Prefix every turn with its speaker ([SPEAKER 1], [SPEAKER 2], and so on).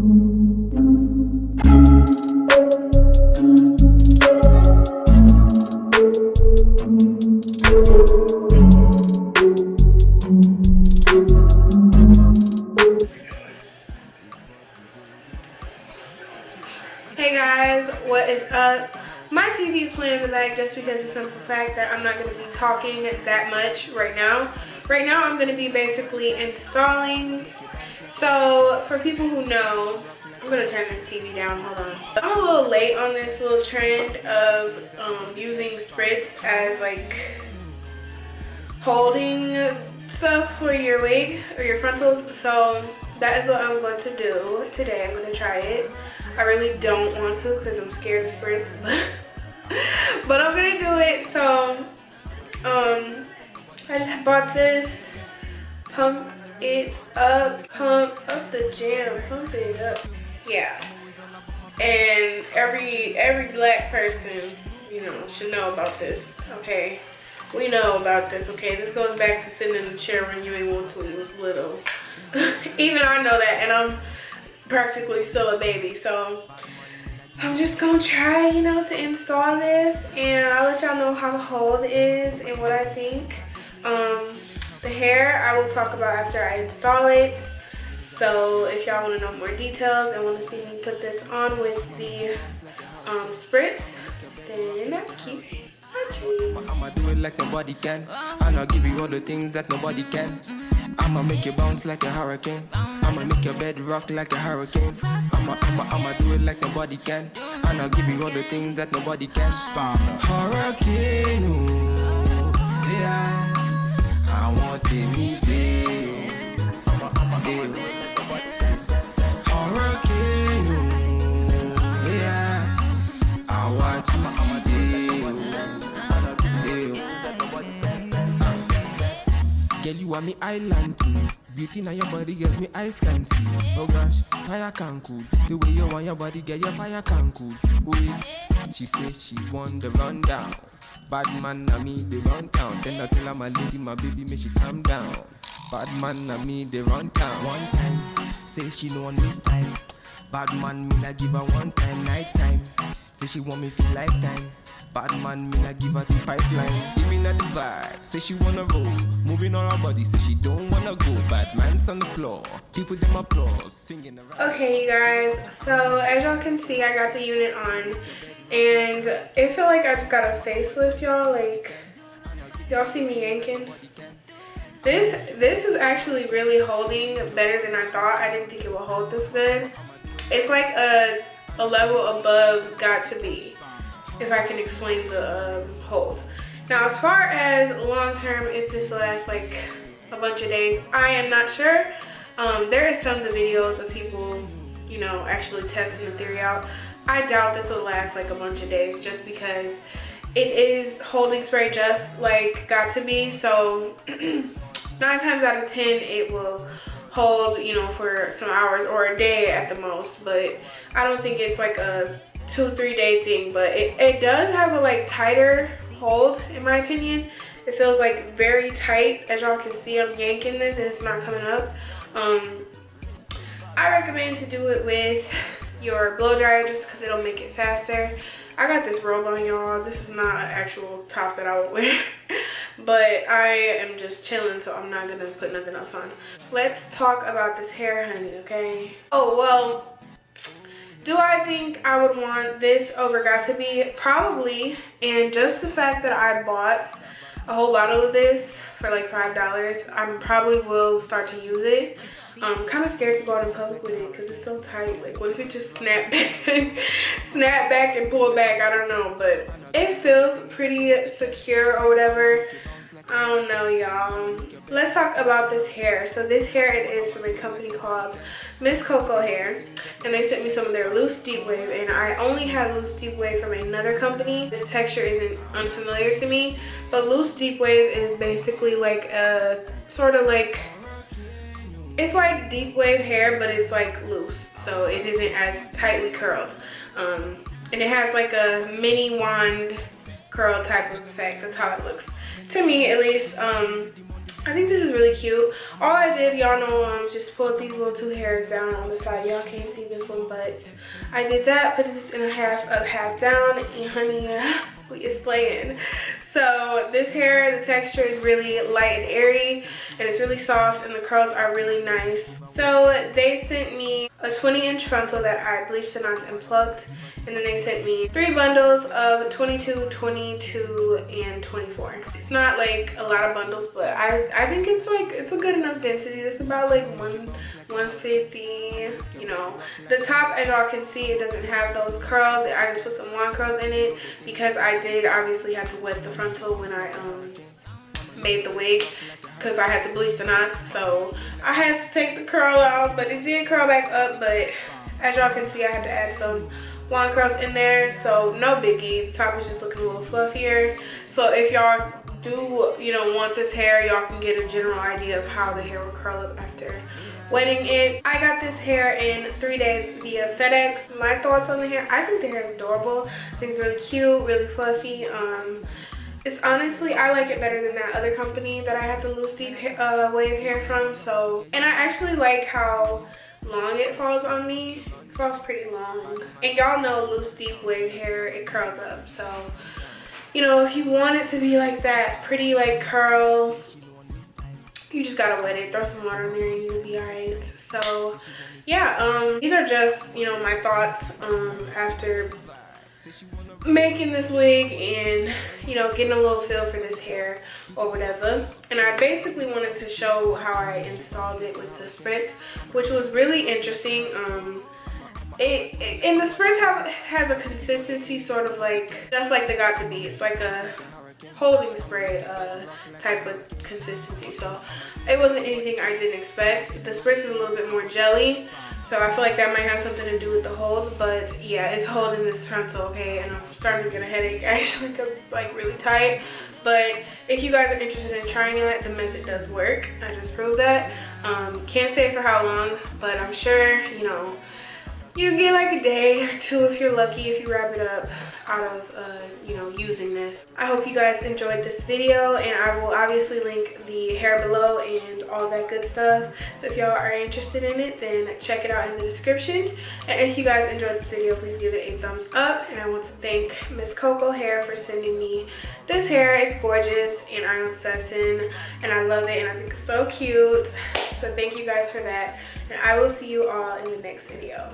[SPEAKER 1] Hey guys, what is up? My TV is playing in the back just because of the simple fact that I'm not going to be talking that much right now. Right now I'm going to be basically installing. So for people who know, I'm going to turn this TV down, hold on. I'm a little late on this little trend of using spritz as like holding stuff for your wig or your frontals. So that is what I'm going to do today. I'm going to try it. I really don't want to because I'm scared of spritz, but I'm gonna do it. So I just bought this. Pump it up, pump up the jam, pump it up. Yeah, and every black person, you know, should know about this. Okay, we know about this. Okay, this goes back to sitting in the chair when you ain't want to when you was little. Even I know that, and I'm practically still a baby. So I'm just gonna try, you know, to install this, and I'll let y'all know how the hold is and what I think. The hair I will talk about after I install it. So if y'all want to know more details and want to see me put this on with the spritz, then keep watching.
[SPEAKER 2] I'ma do it like nobody can, and I'll give you all the things that nobody can. I'ma make you bounce like a hurricane. I'ma make your bed rock like a hurricane. I'ma do it like nobody can, and I'll give you all the things that nobody can. Hurricane, oh, yeah. I want to meet you. Hurricane, oh, yeah. I want to girl, you want me island too. Beauty now your body gives me eyes can see. Oh gosh, fire can cool. The way you want your body, get your fire can cool. Wait, she says she want the rundown. Bad man na me, they run town. Then I tell her my lady, my baby, may she calm down. Bad man na me, they run town. One time, say she no one this time. Bad man, me na give her one time, night time. Say she want me feel lifetime. Bad man, me na give her the pipeline. Give me na the vibe, say she wanna roll. Moving on her body, say she don't wanna go. Bad man's on the floor, people them applause, singing around.
[SPEAKER 1] Okay, you guys, so as y'all can see, I got the unit on, and it felt like I just got a facelift, y'all. Like, y'all see me yanking? This is actually really holding better than I thought. I didn't think it would hold this good. It's like a level above got to be, if I can explain the hold. Now, as far as long term, if this lasts like a bunch of days, I am not sure. There is tons of videos of people, you know, actually testing the theory out. I doubt this will last like a bunch of days just because it is holding spray just like got to be. So 9 times out of 10 it will hold, you know, for some hours or a day at the most. But I don't think it's like a 2-3 day thing, but it does have a like tighter hold in my opinion. It feels like very tight. As y'all can see, I'm yanking this and it's not coming up. I recommend to do it with your blow dryer just because it'll make it faster. I got this robe on, y'all. This is not an actual top that I would wear, but I am just chilling, so I'm not gonna put nothing else on. Let's talk about this hair, honey, okay? Oh, well, do I think I would want this over got to be? Probably. And just the fact that I bought a whole bottle of this for like $5, I probably will start to use it. I'm kind of scared to go out in public with it because it's so tight. Like, what if it just snap back and pull back? I don't know, but it feels pretty secure or whatever. I don't know, y'all. Let's talk about this hair. So this hair, it is from a company called Mscoco hair, and they sent me some of their loose deep wave, and I only had loose deep wave from another company. This texture isn't unfamiliar to me, but loose deep wave is basically like a sort of like, it's like deep wave hair, but it's like loose, so it isn't as tightly curled, and it has like a mini wand curl type of effect. That's how it looks to me, at least. I think this is really cute. All I did, y'all know, just pulled these little 2 hairs down on the side. Y'all can't see this one, but I did that. Put this in a half down, and honey, we is playing. So this hair, the texture is really light and airy, and it's really soft, and the curls are really nice. So they sent me a 20-inch frontal that I bleached the knots and plucked, and then they sent me 3 bundles of 22, 22, and 24. It's not like a lot of bundles, but I think it's like, it's a good enough density. It's about like 150, you know. The top, as y'all can see, it doesn't have those curls. I just put some wand curls in it because I did obviously have to wet the frontal when I made the wig, because I had to bleach the knots, so I had to take the curl out, but it did curl back up. But as y'all can see, I had to add some wand curls in there, so no biggie. The top is just looking a little fluffier. So if y'all do, you know, want this hair, y'all can get a general idea of how the hair will curl up after wetting it. I got this hair in 3 days via FedEx. My thoughts on the hair: I think the hair is adorable. I think it's really cute, really fluffy. It's honestly, I like it better than that other company that I had the loose deep wave hair from. So, and I actually like how long it falls on me. It falls pretty long. And y'all know loose deep wave hair, it curls up. So, you know, if you want it to be like that pretty like curl, you just gotta wet it, throw some water in there, and you'll be alright. So yeah, these are just, you know, my thoughts after making this wig and, you know, getting a little feel for this hair or whatever. And I basically wanted to show how I installed it with the spritz, which was really interesting. And the spritz has a consistency sort of like just like the got to be. It's like a holding spray type of consistency, so it wasn't anything I didn't expect. The spritz is a little bit more jelly, so I feel like that might have something to do with the hold. But yeah, it's holding this frontal, okay, and I'm starting to get a headache actually because it's like really tight. But if you guys are interested in trying it, the method does work. I just proved that. Can't say for how long, but I'm sure, you know, you get like a day or 2 if you're lucky, if you wrap it up out of you know, using this. I hope you guys enjoyed this video, and I will obviously link the hair below and all that good stuff. So if y'all are interested in it, then check it out in the description. And if you guys enjoyed this video, please give it a thumbs up. And I want to thank Mscoco hair for sending me this hair. It's gorgeous, and I'm obsessing, and I love it, and I think it's so cute. So thank you guys for that, and I will see you all in the next video.